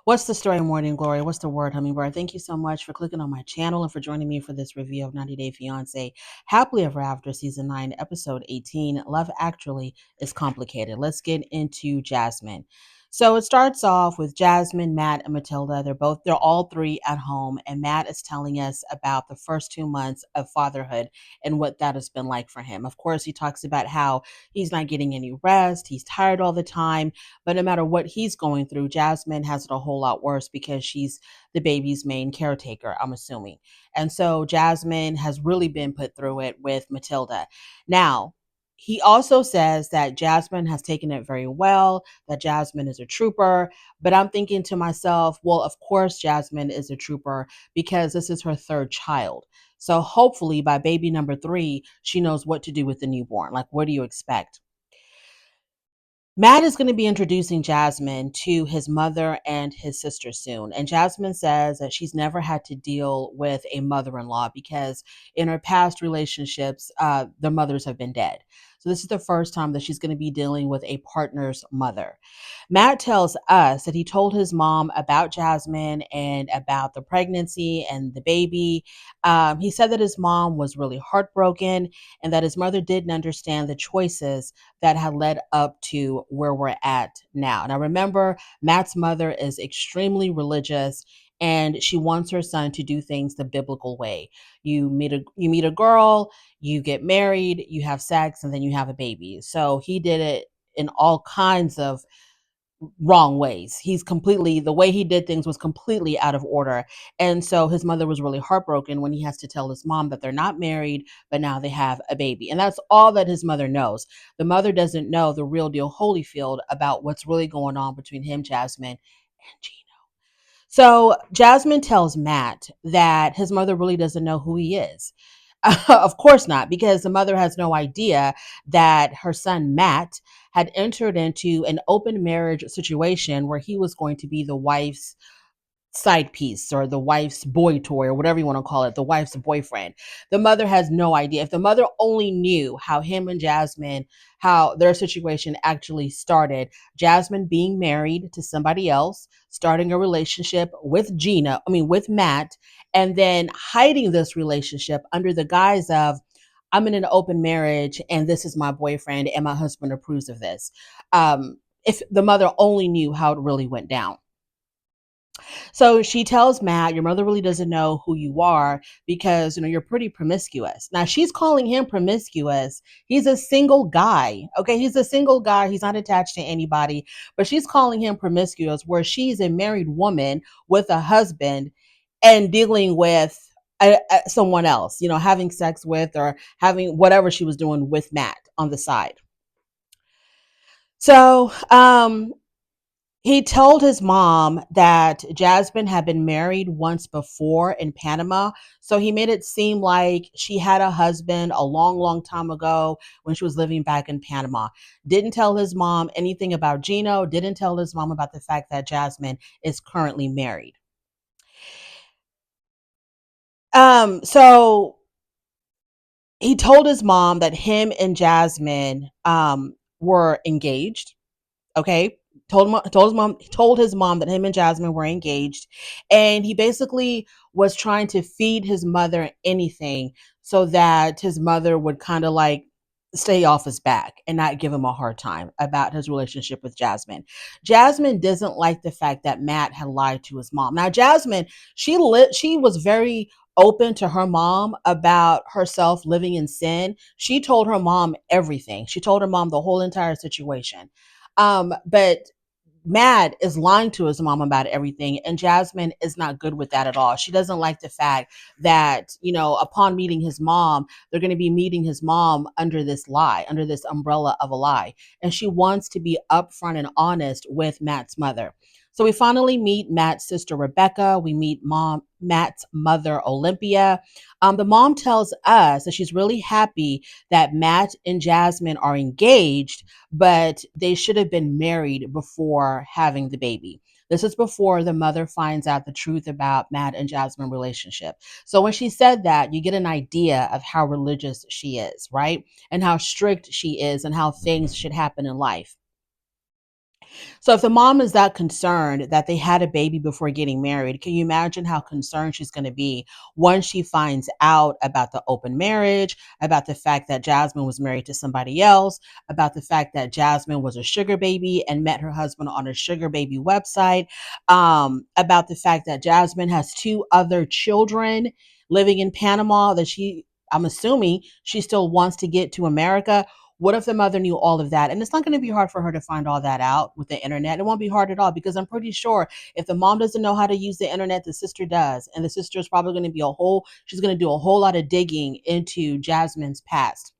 What's the story, Morning Glory? What's the word, Hummingbird? Thank you so much for clicking on my channel and for joining me for this review of 90 Day Fiancé Happily Ever After Season 9, Episode 18. Love Actually is Complicated. Let's get into Jasmine. So it starts off with Jasmine, Matt, and Matilda. They're all three at home, and Matt is telling us about the first 2 months of fatherhood and what that has been like for him. Of course, he talks about how he's not getting any rest, he's tired all the time, but no matter what he's going through, Jasmine has it a whole lot worse because she's the baby's main caretaker, I'm assuming. And so Jasmine has really been put through it with Matilda. Now, he also says that Jasmine has taken it very well, that Jasmine is a trooper. But I'm thinking to myself, well, of course, Jasmine is a trooper because this is her third child. So hopefully by baby number 3, she knows what to do with the newborn. Like, what do you expect? Matt is going to be introducing Jasmine to his mother and his sister soon. And Jasmine says that she's never had to deal with a mother in law because in her past relationships, their mothers have been dead. So this is the first time that she's going to be dealing with a partner's mother. Matt tells us that he told his mom about Jasmine and about the pregnancy and the baby. He said that his mom was really heartbroken and that his mother didn't understand the choices that had led up to where we're at now. Now, remember, Matt's mother is extremely religious and she wants her son to do things the biblical way. You meet a girl, you get married, you have sex, and then you have a baby. So he did it in all kinds of wrong ways. The way he did things was completely out of order. And so his mother was really heartbroken when he has to tell his mom that they're not married, but now they have a baby. And that's all that his mother knows. The mother doesn't know the real deal Holyfield about what's really going on between him, Jasmine, and Gino. So Jasmine tells Matt that his mother really doesn't know who he is. Of course not, because the mother has no idea that her son Matt had entered into an open marriage situation where he was going to be the wife's side piece or the wife's boy toy or whatever you want to call it, the wife's boyfriend. The mother has no idea. If the mother only knew how him and Jasmine, how their situation actually started, Jasmine being married to somebody else, starting a relationship with Matt, and then hiding this relationship under the guise of, I'm in an open marriage and this is my boyfriend and my husband approves of this. If the mother only knew how it really went down. So she tells Matt, your mother really doesn't know who you are because, you're pretty promiscuous. Now she's calling him promiscuous. He's a single guy. Okay. He's a single guy. He's not attached to anybody, but she's calling him promiscuous where she's a married woman with a husband and dealing with someone else, having sex with or having whatever she was doing with Matt on the side. So, he told his mom that Jasmine had been married once before in Panama. So he made it seem like she had a husband a long, long time ago when she was living back in Panama. Didn't tell his mom anything about Gino, didn't tell his mom about the fact that Jasmine is currently married. So he told his mom that him and Jasmine were engaged. Okay. Told his mom that him and Jasmine were engaged, and he basically was trying to feed his mother anything so that his mother would kind of like stay off his back and not give him a hard time about his relationship with Jasmine. Jasmine doesn't like the fact that Matt had lied to his mom. Now Jasmine, she was very open to her mom about herself living in sin. She told her mom everything. She told her mom the whole entire situation. But Matt is lying to his mom about everything, and Jasmine is not good with that at all. She doesn't like the fact that, upon meeting his mom, they're going to be meeting his mom under this lie, under this umbrella of a lie. And she wants to be upfront and honest with Matt's mother. So we finally meet Matt's sister, Rebecca. We meet Matt's mother, Olympia. The mom tells us that she's really happy that Matt and Jasmine are engaged, but they should have been married before having the baby. This is before the mother finds out the truth about Matt and Jasmine's relationship. So when she said that, you get an idea of how religious she is, right? And how strict she is and how things should happen in life. So if the mom is that concerned that they had a baby before getting married, can you imagine how concerned she's going to be once she finds out about the open marriage, about the fact that Jasmine was married to somebody else, about the fact that Jasmine was a sugar baby and met her husband on a sugar baby website, about the fact that Jasmine has two other children living in Panama that I'm assuming she still wants to get to America. What if the mother knew all of that? And it's not going to be hard for her to find all that out with the internet. It won't be hard at all because I'm pretty sure if the mom doesn't know how to use the internet, the sister does. And the sister is probably going to she's going to do a whole lot of digging into Jasmine's past.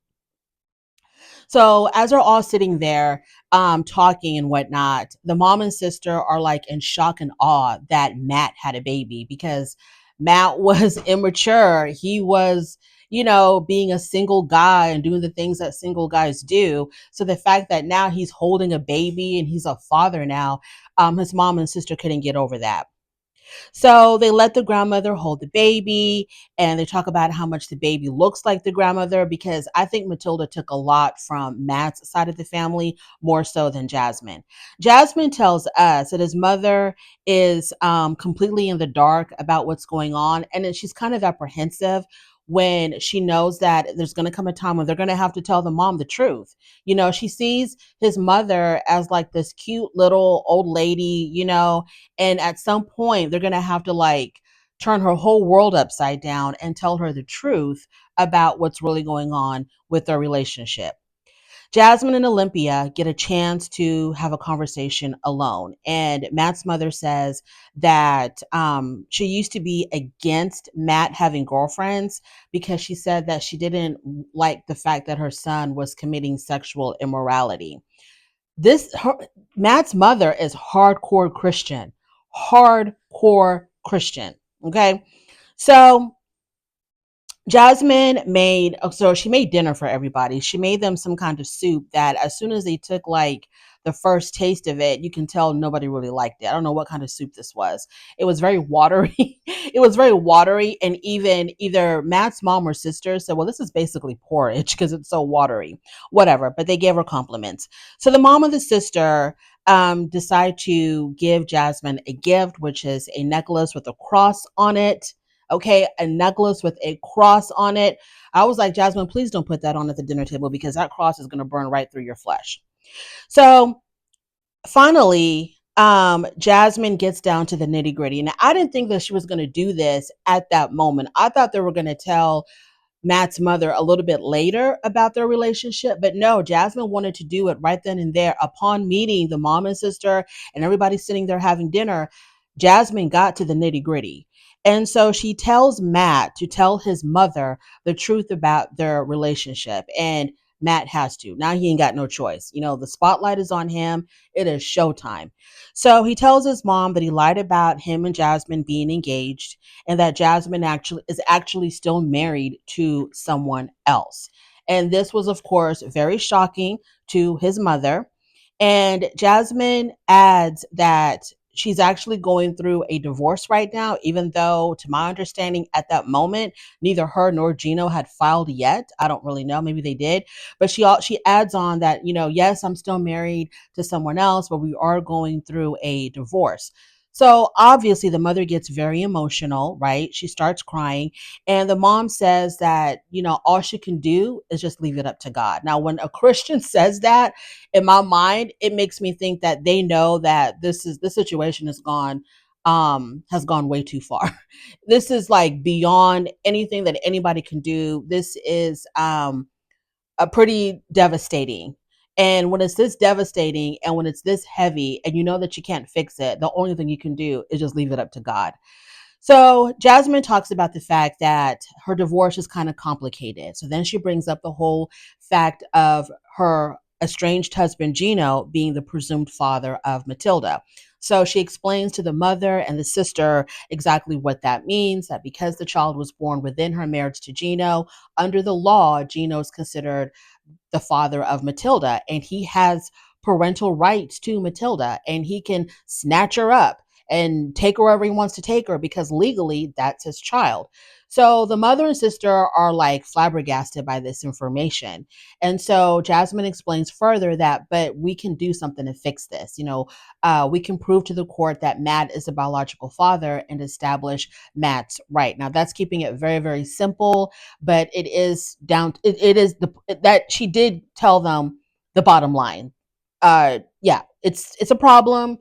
So as they're all sitting there, talking and whatnot, the mom and sister are like in shock and awe that Matt had a baby because Matt was immature. He was, being a single guy and doing the things that single guys do. So the fact that now he's holding a baby and he's a father now, his mom and sister couldn't get over that. So they let the grandmother hold the baby and they talk about how much the baby looks like the grandmother because I think Matilda took a lot from Matt's side of the family more so than Jasmine. Jasmine tells us that his mother is completely in the dark about what's going on and then she's kind of apprehensive when she knows that there's going to come a time when they're going to have to tell the mom the truth. She sees his mother as like this cute little old lady, and at some point, they're going to have to like turn her whole world upside down and tell her the truth about what's really going on with their relationship. Jasmine and Olympia get a chance to have a conversation alone. And Matt's mother says that she used to be against Matt having girlfriends because she said that she didn't like the fact that her son was committing sexual immorality. This her, Matt's mother is hardcore Christian. Okay, so she made dinner for everybody. She made them some kind of soup that as soon as they took like the first taste of it, you can tell nobody really liked it. I don't know what kind of soup this was. It was very watery. It was very watery. And even either Matt's mom or sister said, well, this is basically porridge because it's so watery. Whatever. But they gave her compliments. So the mom and the sister decide to give Jasmine a gift, which is a necklace with a cross on it. Okay, a necklace with a cross on it. I was like, Jasmine, please don't put that on at the dinner table because that cross is going to burn right through your flesh. So finally, Jasmine gets down to the nitty gritty. And I didn't think that she was going to do this at that moment. I thought they were going to tell Matt's mother a little bit later about their relationship. But no, Jasmine wanted to do it right then and there upon meeting the mom and sister and everybody sitting there having dinner. Jasmine got to the nitty gritty. And so she tells Matt to tell his mother the truth about their relationship. And Matt has to. Now he ain't got no choice. The spotlight is on him. It is showtime. So he tells his mom that he lied about him and Jasmine being engaged and that Jasmine actually still married to someone else. And this was, of course, very shocking to his mother. And Jasmine adds that she's actually going through a divorce right now, even though, to my understanding, at that moment, neither her nor Gino had filed yet. I don't really know. Maybe they did. But she adds on that, yes, I'm still married to someone else, but we are going through a divorce. So obviously the mother gets very emotional, right? She starts crying. And the mom says that, all she can do is just leave it up to God. Now, when a Christian says that, in my mind, it makes me think that they know that this situation has gone way too far. This is like beyond anything that anybody can do. This is a pretty devastating. And when it's this devastating and when it's this heavy and you know that you can't fix it, the only thing you can do is just leave it up to God. So Jasmine talks about the fact that her divorce is kind of complicated. So then she brings up the whole fact of her estranged husband, Gino, being the presumed father of Matilda. So she explains to the mother and the sister exactly what that means, that because the child was born within her marriage to Gino, under the law, Gino is considered the father of Matilda and he has parental rights to Matilda and he can snatch her up and take her wherever he wants to take her because legally that's his child. So the mother and sister are like flabbergasted by this information. And so Jasmine explains further that, but we can do something to fix this. We can prove to the court that Matt is the biological father and establish Matt's right. Now that's keeping it very, very simple, but it is it is that she did tell them the bottom line. Yeah, it's a problem.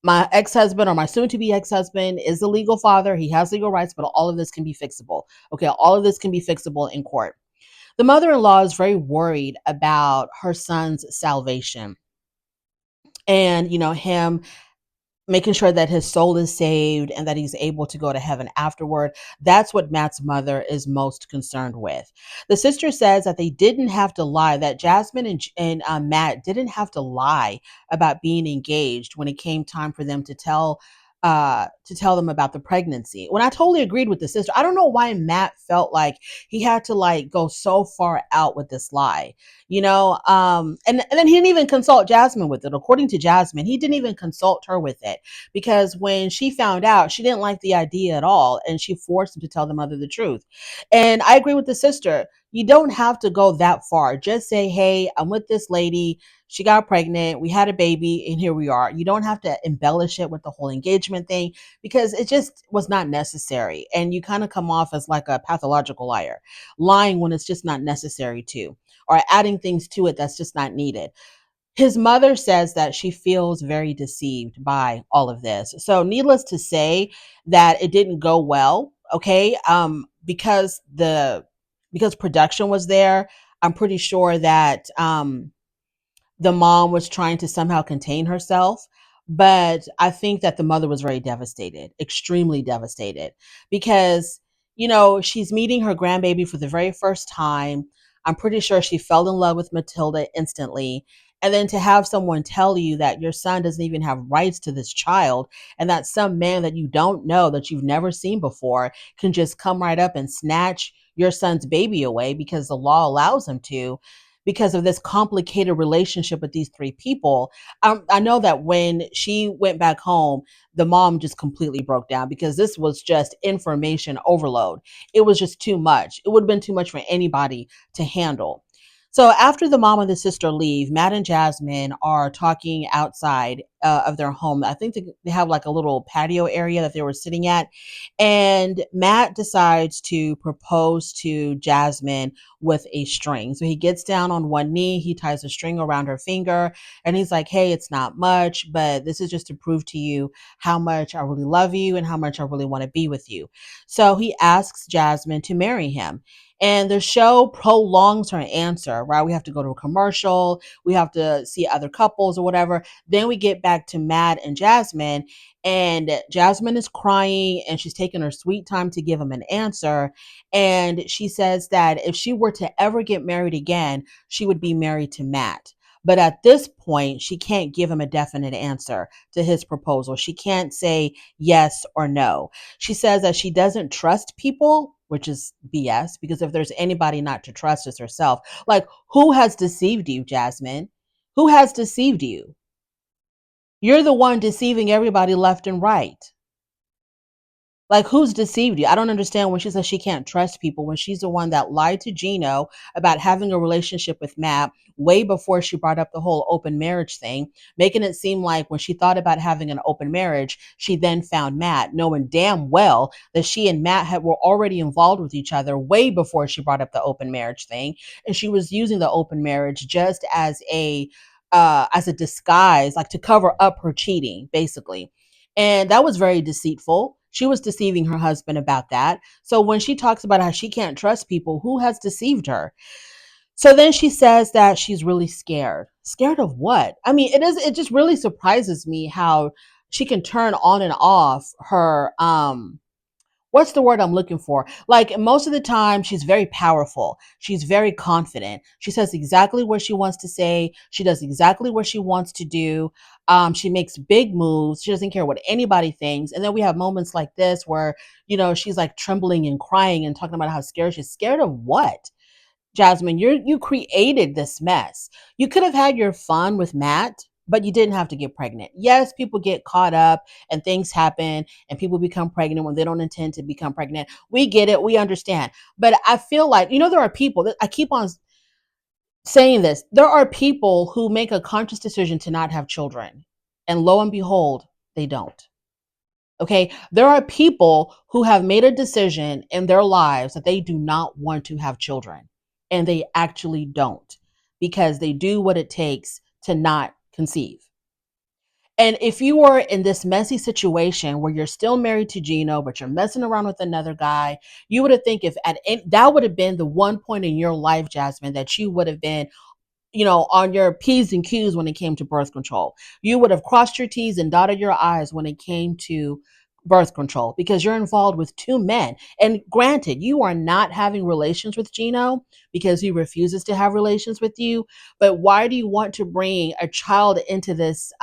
My ex-husband, or my soon-to-be ex-husband, is the legal father. He has legal rights, but all of this can be fixable. Okay, all of this can be fixable in court. The mother-in-law is very worried about her son's salvation, and him making sure that his soul is saved and that he's able to go to heaven afterward. That's what Matt's mother is most concerned with. The sister says that they didn't have to lie, that Jasmine and Matt didn't have to lie about being engaged when it came time for them to tell them about the pregnancy. When I totally agreed with the sister, I don't know why Matt felt like he had to like go so far out with this lie, and then he didn't even consult Jasmine with it. According to Jasmine, he didn't even consult her with it because when she found out, she didn't like the idea at all, and she forced him to tell the mother the truth. And I agree with the sister. You don't have to go that far. Just say, hey, I'm with this lady. She got pregnant. We had a baby, and here we are. You don't have to embellish it with the whole engagement thing because it just was not necessary. And you kind of come off as like a pathological liar, lying when it's just not necessary to, or adding things to it that's just not needed. His mother says that she feels very deceived by all of this. So, needless to say, that it didn't go well. Okay, because production was there. I'm pretty sure that the mom was trying to somehow contain herself. But I think that the mother was very devastated, extremely devastated, because, she's meeting her grandbaby for the very first time. I'm pretty sure she fell in love with Matilda instantly. And then to have someone tell you that your son doesn't even have rights to this child, and that some man that you don't know, that you've never seen before, can just come right up and snatch your son's baby away because the law allows him to, because of this complicated relationship with these three people. I know that when she went back home, the mom just completely broke down because this was just information overload. It was just too much. It would have been too much for anybody to handle. So after the mom and the sister leave, Matt and Jasmine are talking outside of their home. I think they have like a little patio area that they were sitting at. And Matt decides to propose to Jasmine with a string. So he gets down on one knee, he ties a string around her finger, and he's like, hey, it's not much, but this is just to prove to you how much I really love you and how much I really want to be with you. So he asks Jasmine to marry him. And the show prolongs her answer, right? We have to go to a commercial, we have to see other couples or whatever. Then we get back to Matt and Jasmine, and Jasmine is crying and she's taking her sweet time to give him an answer. And she says that if she were to ever get married again, she would be married to Matt. But at this point, she can't give him a definite answer to his proposal. She can't say yes or no. She says that she doesn't trust people, which is BS, because if there's anybody not to trust, it's herself. Like, who has deceived you, Jasmine? Who has deceived you? You're the one deceiving everybody left and right. Like, who's deceived you? I don't understand when she says she can't trust people, when she's the one that lied to Gino about having a relationship with Matt way before she brought up the whole open marriage thing, making it seem like when she thought about having an open marriage, she then found Matt, knowing damn well that she and were already involved with each other way before she brought up the open marriage thing. And she was using the open marriage just as a disguise, like to cover up her cheating, basically. And that was very deceitful. She was deceiving her husband about that. So when she talks about how she can't trust people, who has deceived her? So then she says that she's really scared. Scared of what? I mean, it just really surprises me how she can turn on and off her what's the word I'm looking for? Like, most of the time, she's very powerful. She's very confident. She says exactly what she wants to say. She does exactly what she wants to do. She makes big moves. She doesn't care what anybody thinks. And then we have moments like this where, she's like trembling and crying and talking about how scared she's. Scared of what? Jasmine, you created this mess. You could have had your fun with Matt. but you didn't have to get pregnant. Yes, people get caught up and things happen and people become pregnant when they don't intend to become pregnant. We get it. We understand. But I feel like, there are people that I keep on saying this. There are people who make a conscious decision to not have children. And lo and behold, they don't. Okay. There are people who have made a decision in their lives that they do not want to have children. And they actually don't because they do what it takes to not conceive. And if you were in this messy situation where you're still married to Gino, but you're messing around with another guy, you would have think if at that would have been the one point in your life, Jasmine, that you would have been on your P's and Q's when it came to birth control. You would have crossed your T's and dotted your I's when it came to birth control because you're involved with two men. And granted, you are not having relations with Gino because he refuses to have relations with you. But why do you want to bring a child into this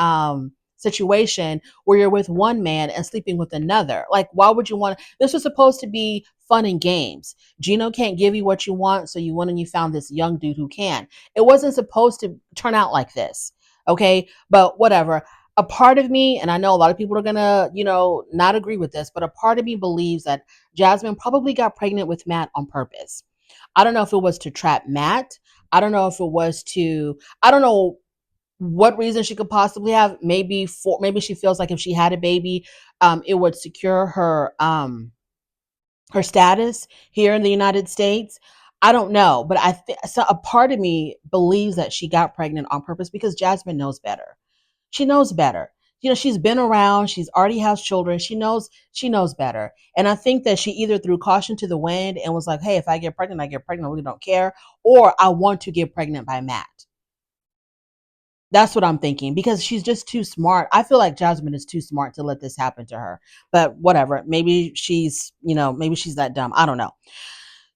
situation where you're with one man and sleeping with another? Like, why would you want this? Was supposed to be fun and games. Gino can't give you what you want, so you went and you found this young dude who can. It wasn't supposed to turn out like this. Okay. But whatever. A part of me, and I know a lot of people are gonna, not agree with this, but a part of me believes that Jasmine probably got pregnant with Matt on purpose. I don't know if it was to trap Matt. I don't know if it was to, I don't know what reason she could possibly have. Maybe she feels like if she had a baby, it would secure her status here in the United States. I don't know, but so a part of me believes that she got pregnant on purpose because Jasmine knows better. She knows better. She's been around, she's already has children. She knows better. And I think that she either threw caution to the wind and was like, "Hey, if I get pregnant, I get pregnant. I really don't care." Or I want to get pregnant by Matt. That's what I'm thinking because she's just too smart. I feel like Jasmine is too smart to let this happen to her. But whatever. Maybe she's that dumb. I don't know.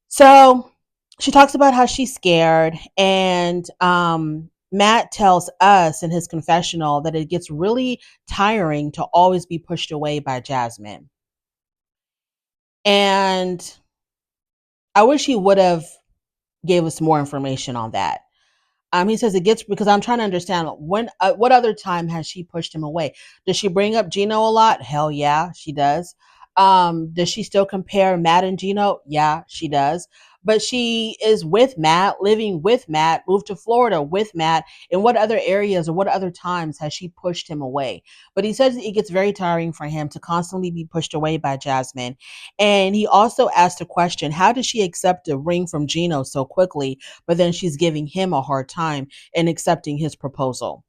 So she talks about how she's scared, and Matt tells us in his confessional that it gets really tiring to always be pushed away by Jasmine. And I wish he would have gave us more information on that. He says it gets because I'm trying to understand what other time has she pushed him away? Does she bring up Gino a lot? Hell yeah, she does. Does she still compare Matt and Gino? Yeah, she does. But she is with Matt, living with Matt, moved to Florida with Matt. In what other areas or what other times has she pushed him away? But he says it gets very tiring for him to constantly be pushed away by Jasmine. And he also asked a question: how did she accept a ring from Gino so quickly? But then she's giving him a hard time and accepting his proposal.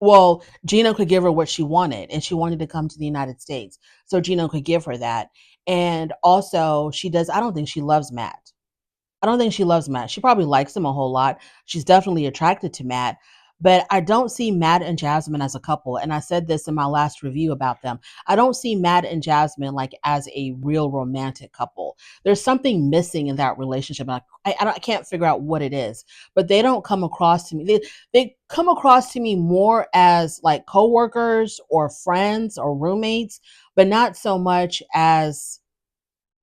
Well, Gino could give her what she wanted, and she wanted to come to the United States. So Gino could give her that. And also, I don't think she loves Matt. I don't think she loves Matt. She probably likes him a whole lot. She's definitely attracted to Matt, but I don't see Matt and Jasmine as a couple. And I said this in my last review about them. I don't see Matt and Jasmine like as a real romantic couple. There's something missing in that relationship. And I can't figure out what it is, but they don't come across to me. They come across to me more as like coworkers or friends or roommates, but not so much as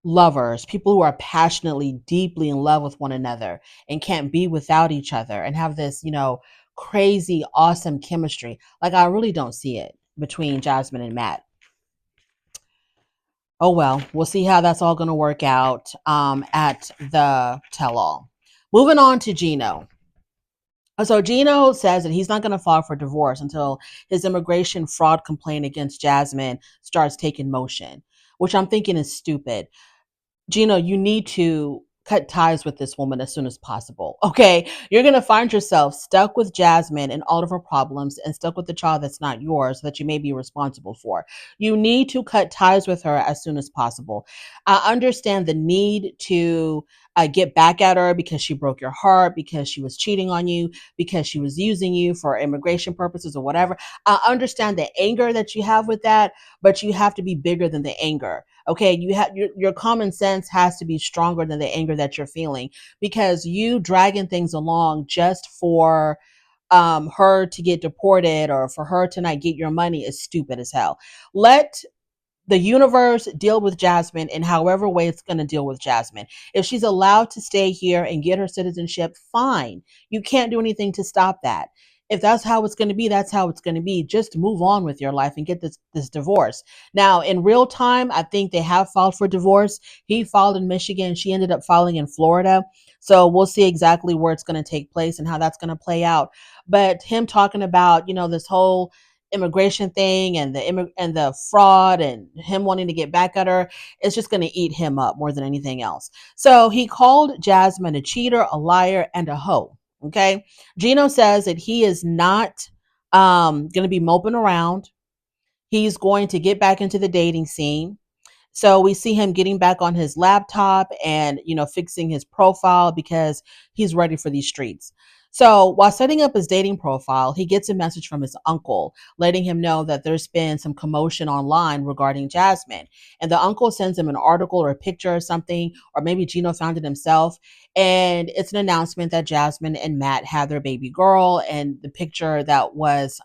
lovers, people who are passionately, deeply in love with one another and can't be without each other and have this, crazy, awesome chemistry. Like, I really don't see it between Jasmine and Matt. Oh, well, we'll see how that's all going to work out at the tell all. Moving on to Gino. So Gino says that he's not going to file for divorce until his immigration fraud complaint against Jasmine starts taking motion, which I'm thinking is stupid. Gino, you need to cut ties with this woman as soon as possible. Okay. You're going to find yourself stuck with Jasmine and all of her problems and stuck with the child that's not yours that you may be responsible for. You need to cut ties with her as soon as possible. I understand the need to get back at her because she broke your heart, because she was cheating on you, because she was using you for immigration purposes or whatever. I understand the anger that you have with that, but you have to be bigger than the anger. Okay, you have your common sense has to be stronger than the anger that you're feeling, because you dragging things along just for her to get deported or for her to not get your money is stupid as hell. Let the universe deal with Jasmine in however way it's going to deal with Jasmine. If she's allowed to stay here and get her citizenship, fine. You can't do anything to stop that. if that's how it's going to be, that's how it's going to be. Just move on with your life and get this divorce. Now, in real time, I think they have filed for divorce. He filed in Michigan. She ended up filing in Florida. So we'll see exactly where it's going to take place and how that's going to play out. But him talking about, this whole immigration thing and the fraud and him wanting to get back at her, it's just going to eat him up more than anything else. So he called Jasmine a cheater, a liar, and a hoe. Okay. Gino says that he is not going to be moping around. He's going to get back into the dating scene. So we see him getting back on his laptop and, fixing his profile because he's ready for these streets. So while setting up his dating profile, he gets a message from his uncle letting him know that there's been some commotion online regarding Jasmine. And the uncle sends him an article or a picture or something, or maybe Gino found it himself. And it's an announcement that Jasmine and Matt had their baby girl, and the picture that was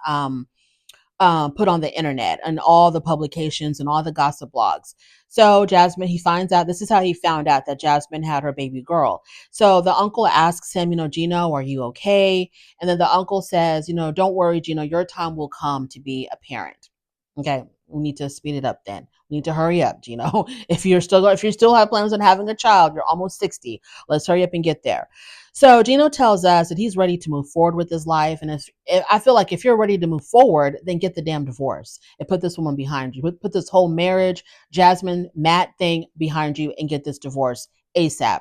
put on the internet and all the publications and all the gossip blogs. So Jasmine, he finds out, this is how he found out that Jasmine had her baby girl. So the uncle asks him, Gino, are you okay? And then the uncle says, don't worry, Gino, your time will come to be a parent. Okay. We need to speed it up then. We need to hurry up, Gino. If you still have plans on having a child, you're almost 60. Let's hurry up and get there. So Gino tells us that he's ready to move forward with his life. And if I feel like if you're ready to move forward, then get the damn divorce and put this woman behind you. Put this whole marriage, Jasmine, Matt thing behind you and get this divorce ASAP.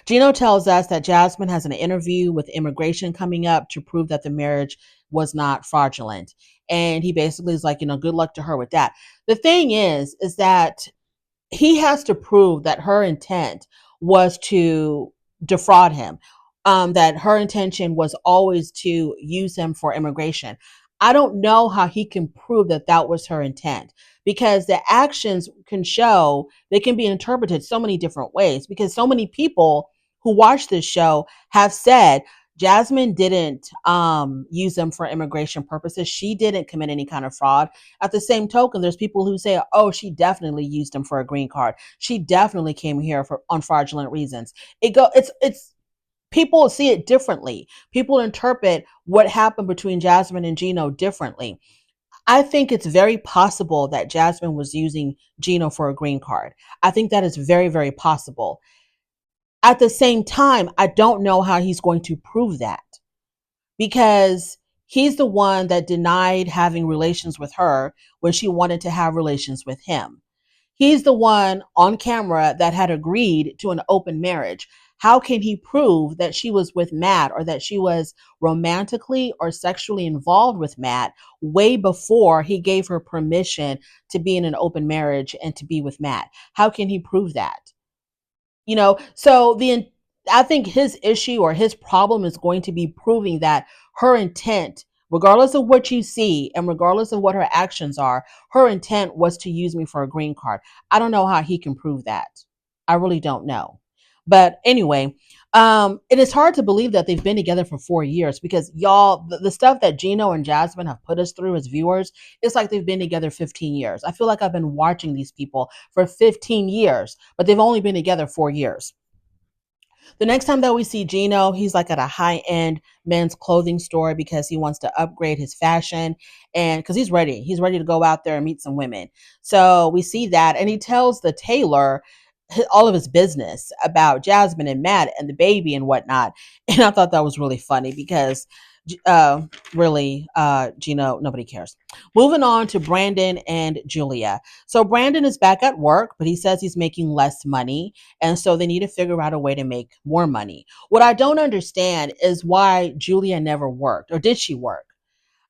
Gino tells us that Jasmine has an interview with immigration coming up to prove that the marriage was not fraudulent. And he basically is like, good luck to her with that. The thing is that he has to prove that her intent was to defraud him, that her intention was always to use him for immigration. I don't know how he can prove that that was her intent, because the actions can show, they can be interpreted so many different ways, because so many people who watch this show have said Jasmine didn't use them for immigration purposes. She didn't commit any kind of fraud. At the same token, there's people who say, oh, she definitely used them for a green card. She definitely came here for on fraudulent reasons. It's people see it differently. People interpret what happened between Jasmine and Gino differently. I think it's very possible that Jasmine was using Gino for a green card. I think that is very, very possible. At the same time, I don't know how he's going to prove that, because he's the one that denied having relations with her when she wanted to have relations with him. He's the one on camera that had agreed to an open marriage. How can he prove that she was with Matt, or that she was romantically or sexually involved with Matt way before he gave her permission to be in an open marriage and to be with Matt? How can he prove that? So I think his issue or his problem is going to be proving that her intent, regardless of what you see and regardless of what her actions are, her intent was to use me for a green card. I don't know how he can prove that. I really don't know. But anyway, it is hard to believe that they've been together for 4 years, because y'all, the stuff that Gino and Jasmine have put us through as viewers, it's like they've been together 15 years. I feel like I've been watching these people for 15 years, but they've only been together 4 years. The next time that we see Gino, he's like at a high end men's clothing store because he wants to upgrade his fashion, and because he's ready. He's ready to go out there and meet some women. So we see that. And he tells the tailor all of his business about Jasmine and Matt and the baby and whatnot. And I thought that was really funny because really, Gino, nobody cares. Moving on to Brandon and Julia. So Brandon is back at work, but he says he's making less money. And so they need to figure out a way to make more money. What I don't understand is why Julia never worked, or did she work?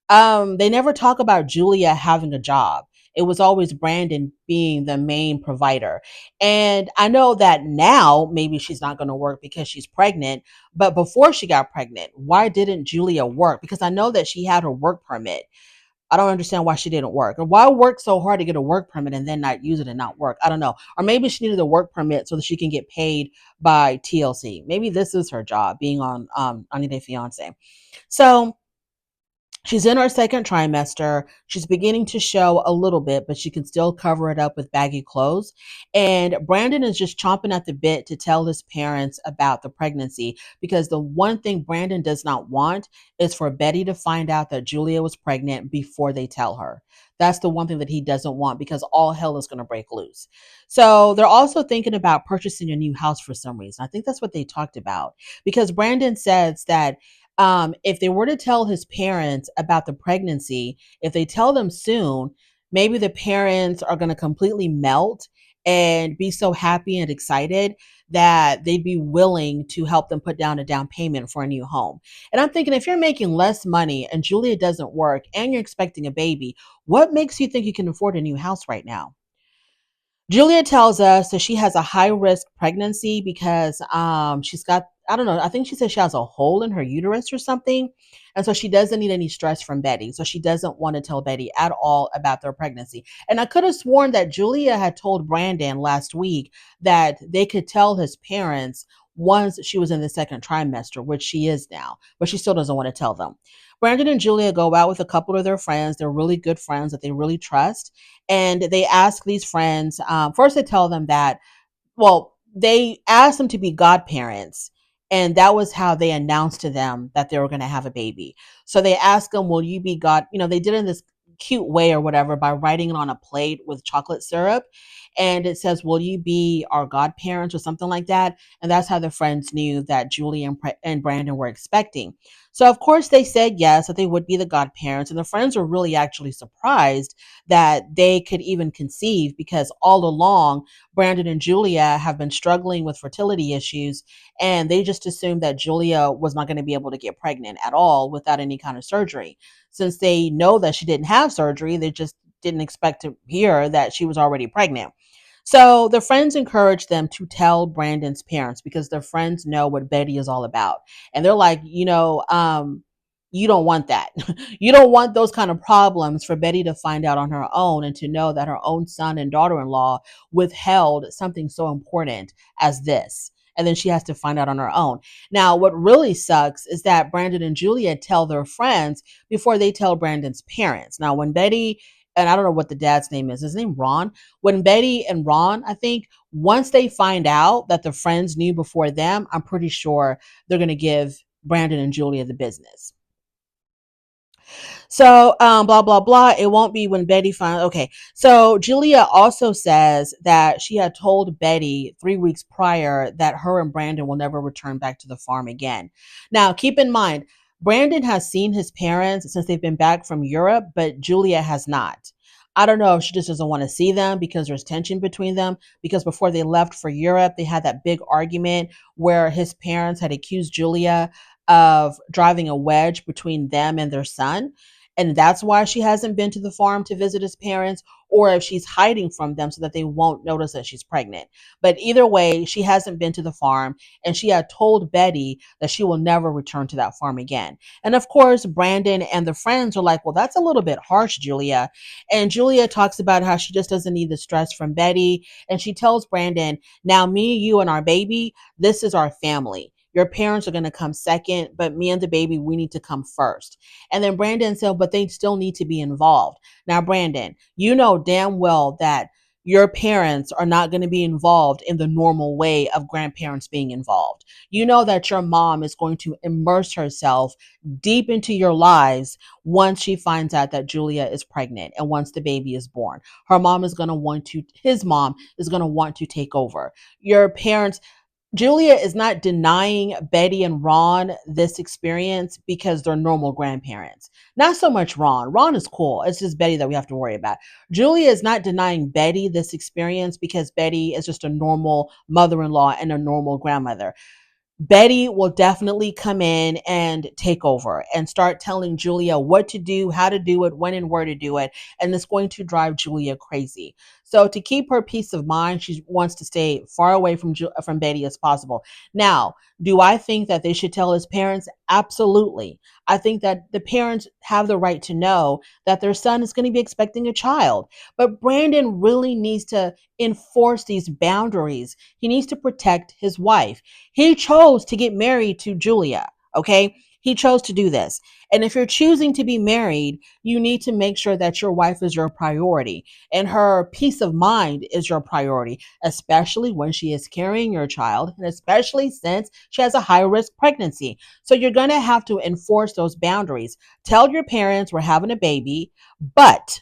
They never talk about Julia having a job. It was always Brandon being the main provider. And I know that now maybe she's not going to work because she's pregnant, but before she got pregnant, why didn't Julia work? Because I know that she had her work permit. I don't understand why she didn't work. Or why work so hard to get a work permit and then not use it and not work? I don't know. Or maybe she needed a work permit so that she can get paid by TLC. Maybe this is her job, being on 90 Day Fiance. So She's in her second trimester. She's beginning to show a little bit, but she can still cover it up with baggy clothes. And Brandon is just chomping at the bit to tell his parents about the pregnancy because the one thing Brandon does not want is for Betty to find out that Julia was pregnant before they tell her. That's the one thing that he doesn't want because all hell is going to break loose. So they're also thinking about purchasing a new house for some reason. I think that's what they talked about because Brandon says that if they were to tell his parents about the pregnancy, if they tell them soon, maybe the parents are going to completely melt and be so happy and excited that they'd be willing to help them put down a down payment for a new home. And I'm thinking, if you're making less money and Julia doesn't work and you're expecting a baby, what makes you think you can afford a new house right now? Julia tells us that she has a high risk pregnancy because she's got, I don't know, I think she said she has a hole in her uterus or something. And so she doesn't need any stress from Betty. So she doesn't want to tell Betty at all about their pregnancy. And I could have sworn that Julia had told Brandon last week that they could tell his parents once she was in the second trimester, which she is now, but she still doesn't want to tell them. Brandon and Julia go out with a couple of their friends. They're really good friends that they really trust, and they ask these friends, first they tell them that, well, they asked them to be godparents, and that was how they announced to them that they were going to have a baby. So they asked them, will you be god, they did it in this cute way or whatever by writing it on a plate with chocolate syrup, and it says, will you be our godparents or something like that. And that's how the friends knew that Julie and Brandon were expecting. So of course they said yes, that they would be the godparents, and the friends were really actually surprised that they could even conceive because all along Brandon and Julia have been struggling with fertility issues, and they just assumed that Julia was not going to be able to get pregnant at all without any kind of surgery. Since they know that she didn't have surgery, they just didn't expect to hear that she was already pregnant. So the friends encourage them to tell Brandon's parents because their friends know what Betty is all about. And they're like, you don't want that. You don't want those kind of problems for Betty to find out on her own and to know that her own son and daughter in law withheld something so important as this. And then she has to find out on her own. Now, what really sucks is that Brandon and Julia tell their friends before they tell Brandon's parents. Now, when Betty, and I don't know what the dad's name is, his name Ron, when Betty and Ron, I think, once they find out that the friends knew before them, I'm pretty sure they're going to give Brandon and Julia the business. So, blah, blah, blah. It won't be when Betty finds. Okay. So, Julia also says that she had told Betty 3 weeks prior that her and Brandon will never return back to the farm again. Now, keep in mind, Brandon has seen his parents since they've been back from Europe, but Julia has not. I don't know if she just doesn't want to see them because there's tension between them. Because before they left for Europe, they had that big argument where his parents had accused Julia of driving a wedge between them and their son. And that's why she hasn't been to the farm to visit his parents, or if she's hiding from them so that they won't notice that she's pregnant. But either way, she hasn't been to the farm, and she had told Betty that she will never return to that farm again. And of course, Brandon and the friends are like, well, that's a little bit harsh, Julia. And Julia talks about how she just doesn't need the stress from Betty. And she tells Brandon, now me, you, and our baby, this is our family. Your parents are going to come second, but me and the baby, we need to come first. And then Brandon said, but they still need to be involved. Now, Brandon, you know damn well that your parents are not going to be involved in the normal way of grandparents being involved. You know that your mom is going to immerse herself deep into your lives once she finds out that Julia is pregnant and once the baby is born. Her mom is going to want to, his mom is going to want to take over. Your parents, Julia is not denying Betty and Ron this experience because they're normal grandparents. Not so much Ron. Ron is cool. It's just Betty that we have to worry about. Julia is not denying Betty this experience because Betty is just a normal mother in law and a normal grandmother. Betty will definitely come in and take over and start telling Julia what to do, how to do it, when and where to do it. And it's going to drive Julia crazy. So to keep her peace of mind, she wants to stay far away from Betty as possible. Now, do I think that they should tell his parents? Absolutely. I think that the parents have the right to know that their son is going to be expecting a child. But Brandon really needs to enforce these boundaries. He needs to protect his wife. He chose to get married to Julia. Okay. He chose to do this. And if you're choosing to be married, you need to make sure that your wife is your priority and her peace of mind is your priority, especially when she is carrying your child, and especially since she has a high risk pregnancy. So you're going to have to enforce those boundaries. Tell your parents we're having a baby, but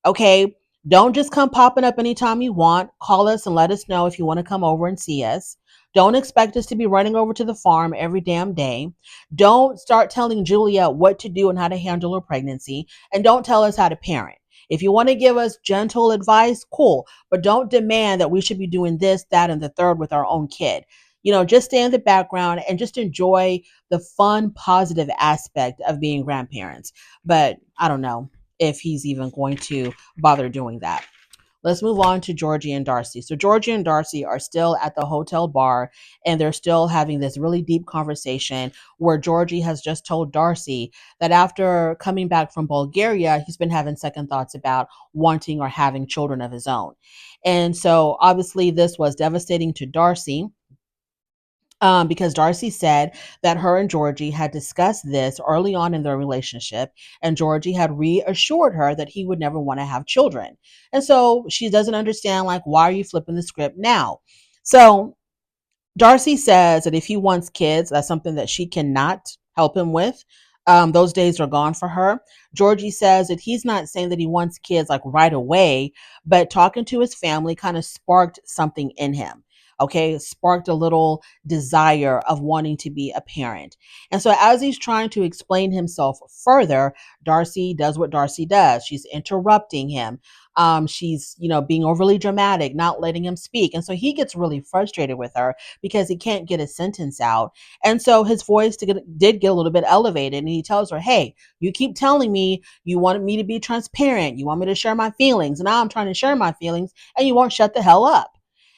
okay, don't just come popping up anytime you want. Call us and let us know if you want to come over and see us. Don't expect us to be running over to the farm every damn day. Don't start telling Julia what to do and how to handle her pregnancy. And don't tell us how to parent. If you want to give us gentle advice, cool. But don't demand that we should be doing this, that, and the third with our own kid. Just stay in the background and just enjoy the fun, positive aspect of being grandparents. But I don't know if he's even going to bother doing that. Let's move on to Georgie and Darcy. So Georgie and Darcy are still at the hotel bar and they're still having this really deep conversation where Georgie has just told Darcy that after coming back from Bulgaria, he's been having second thoughts about wanting or having children of his own. And so obviously this was devastating to Darcy, because Darcy said that her and Georgie had discussed this early on in their relationship, and Georgie had reassured her that he would never want to have children. And so she doesn't understand, like, why are you flipping the script now? So Darcy says that if he wants kids, that's something that she cannot help him with. Those days are gone for her. Georgie says that he's not saying that he wants kids like right away, but talking to his family kind of sparked something in him. Okay, sparked a little desire of wanting to be a parent. And so, as he's trying to explain himself further, Darcy does what Darcy does. She's interrupting him. She's, being overly dramatic, not letting him speak. And so he gets really frustrated with her because he can't get a sentence out. And so his voice did get a little bit elevated. And he tells her, hey, you keep telling me you want me to be transparent. You want me to share my feelings. And now I'm trying to share my feelings and you won't shut the hell up.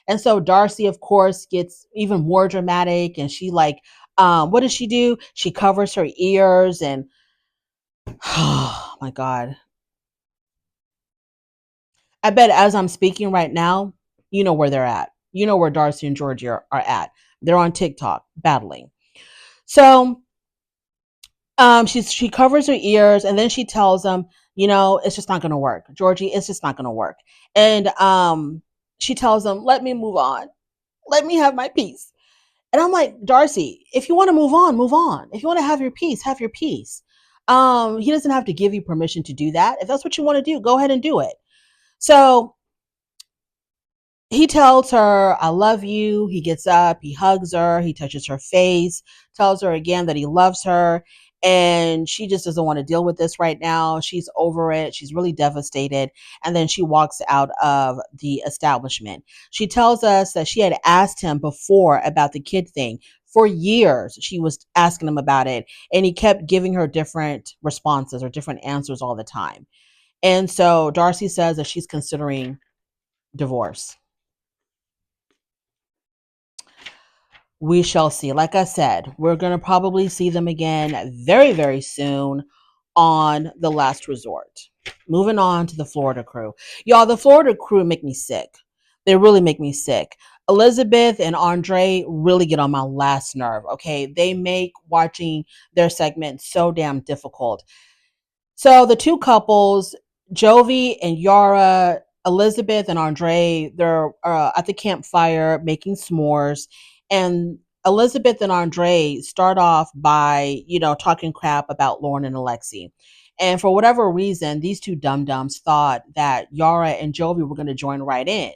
And so Darcy, of course, gets even more dramatic. And she what does she do? She covers her ears and, oh my God. I bet as I'm speaking right now, you know where they're at. You know where Darcy and Georgie are at. They're on TikTok battling. So she covers her ears and then she tells him, it's just not gonna work. Georgie, it's just not gonna work. And she tells him, let me move on. Let me have my peace. And I'm like, Darcy, if you want to move on, move on. If you want to have your peace, have your peace. He doesn't have to give you permission to do that. If that's what you want to do, go ahead and do it. So he tells her, I love you. He gets up, he hugs her, he touches her face, tells her again that he loves her. And she just doesn't want to deal with this right now. She's over it. She's really devastated. And then she walks out of the establishment. She tells us that she had asked him before about the kid thing. For years, she was asking him about it. And he kept giving her different responses or different answers all the time. And so Darcy says that she's considering divorce. We shall see. Like I said, we're going to probably see them again very, very soon on The Last Resort. Moving on to the Florida crew. Y'all, the Florida crew make me sick. They really make me sick. Elizabeth and Andre really get on my last nerve, okay? They make watching their segment so damn difficult. So the two couples, Jovi and Yara, Elizabeth and Andre, they're at the campfire making s'mores. And Elizabeth and Andre start off by, talking crap about Lauren and Alexi. And for whatever reason, these two dum-dums thought that Yara and Jovi were going to join right in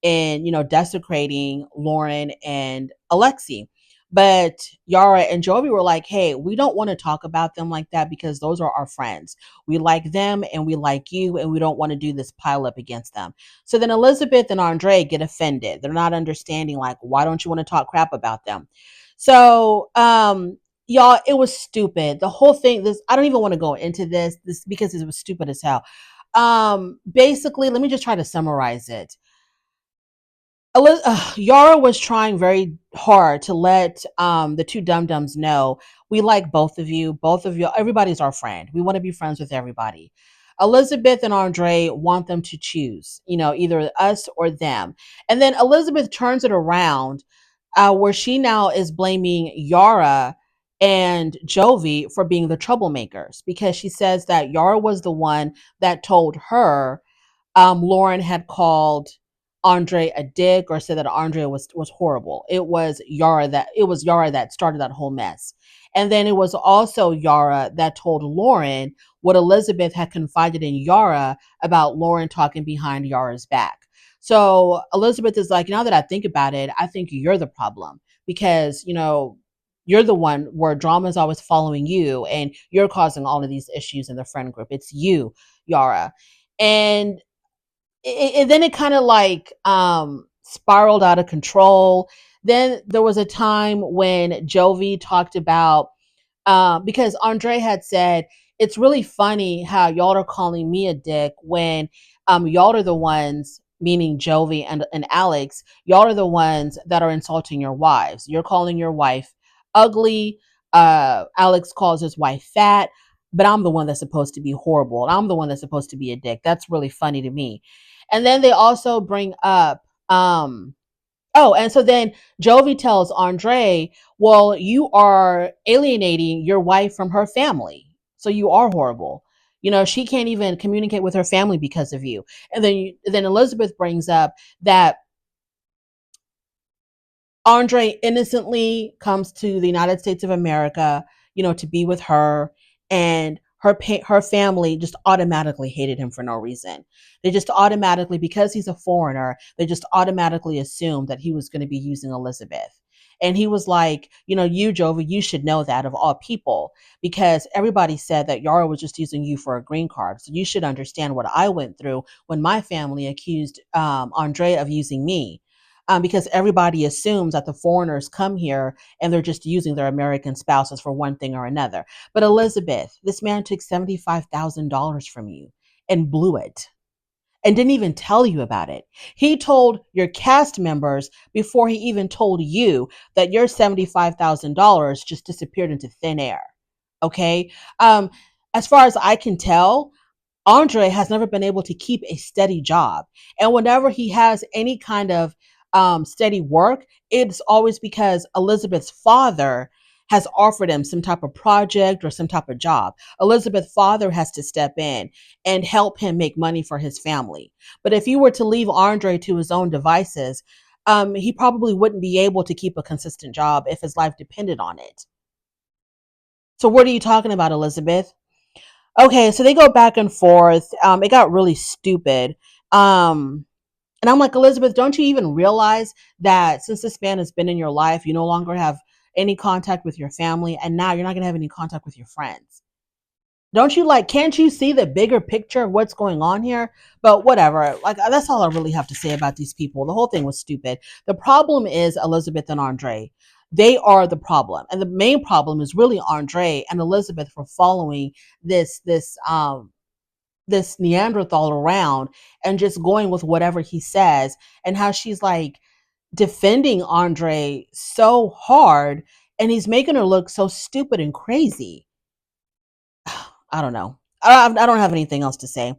and, desecrating Lauren and Alexi. But Yara and Jovi were like, hey, we don't want to talk about them like that because those are our friends. We like them and we like you, and we don't want to do this pile up against them. So then Elizabeth and Andre get offended. They're not understanding, like, why don't you want to talk crap about them? So, y'all, it was stupid. The whole thing, I don't even want to go into this because it was stupid as hell. Basically, let me just try to summarize it. Yara was trying very hard to let the two dum-dums know we like both of you. Both of you, everybody's our friend. We want to be friends with everybody. Elizabeth and Andre want them to choose, either us or them. And then Elizabeth turns it around where she now is blaming Yara and Jovi for being the troublemakers, because she says that Yara was the one that told her Lauren had called Andre a dick, or said that Andre was horrible. It was Yara that started that whole mess. And then it was also Yara that told Lauren what Elizabeth had confided in Yara about Lauren talking behind Yara's back. So Elizabeth is like, now that I think about it, I think you're the problem, because, you're the one where drama is always following you, and you're causing all of these issues in the friend group. It's you, Yara. And then it kind of like spiraled out of control. Then there was a time when Jovi talked about, because Andre had said, it's really funny how y'all are calling me a dick when y'all are the ones, meaning Jovi and Alex, y'all are the ones that are insulting your wives. You're calling your wife ugly. Alex calls his wife fat, but I'm the one that's supposed to be horrible. I'm the one that's supposed to be a dick. That's really funny to me. And then they also bring up, oh, and so then Jovi tells Andre, well, you are alienating your wife from her family. So you are horrible. She can't even communicate with her family because of you. And then Elizabeth brings up that Andre innocently comes to the United States of America, to be with her, and her family just automatically hated him for no reason. They just automatically, because he's a foreigner, they just automatically assumed that he was going to be using Elizabeth. And he was like, you, Jovi, you should know that, of all people, because everybody said that Yara was just using you for a green card. So you should understand what I went through when my family accused Andre of using me, because everybody assumes that the foreigners come here and they're just using their American spouses for one thing or another. But Elizabeth, this man took $75,000 from you and blew it and didn't even tell you about it. He told your cast members before he even told you that your $75,000 just disappeared into thin air. Okay. As far as I can tell, Andre has never been able to keep a steady job. And whenever he has any kind of steady work, it's always because Elizabeth's father has offered him some type of project or some type of job. Elizabeth's father has to step in and help him make money for his family. But if you were to leave Andre to his own devices, he probably wouldn't be able to keep a consistent job if his life depended on it. So what are you talking about, Elizabeth? Okay, so they go back and forth. It got really stupid. And I'm like, Elizabeth, don't you even realize that since this man has been in your life, you no longer have any contact with your family, and now you're not going to have any contact with your friends? Don't you, like, can't you see the bigger picture of what's going on here? But whatever. Like, that's all I really have to say about these people. The whole thing was stupid. The problem is Elizabeth and Andre. They are the problem. And the main problem is really Andre and Elizabeth for following this Neanderthal around and just going with whatever he says, and how she's like defending Andre so hard, and he's making her look so stupid and crazy. I don't know. I don't have anything else to say.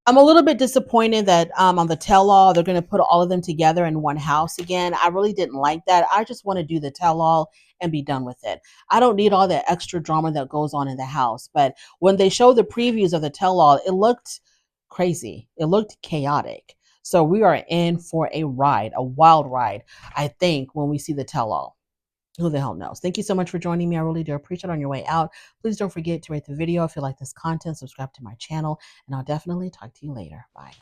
I'm a little bit disappointed that on the tell-all they're going to put all of them together in one house again. I really didn't like that. I just want to do the tell-all and be done with it. I don't need all that extra drama that goes on in the house. But when they showed the previews of the tell-all, it looked crazy. It looked chaotic. So we are in for a ride, a wild ride, I think, when we see the tell-all. Who the hell knows? Thank you so much for joining me. I really do appreciate it. On your way out, please don't forget to rate the video if you like this content, subscribe to my channel, and I'll definitely talk to you later. Bye.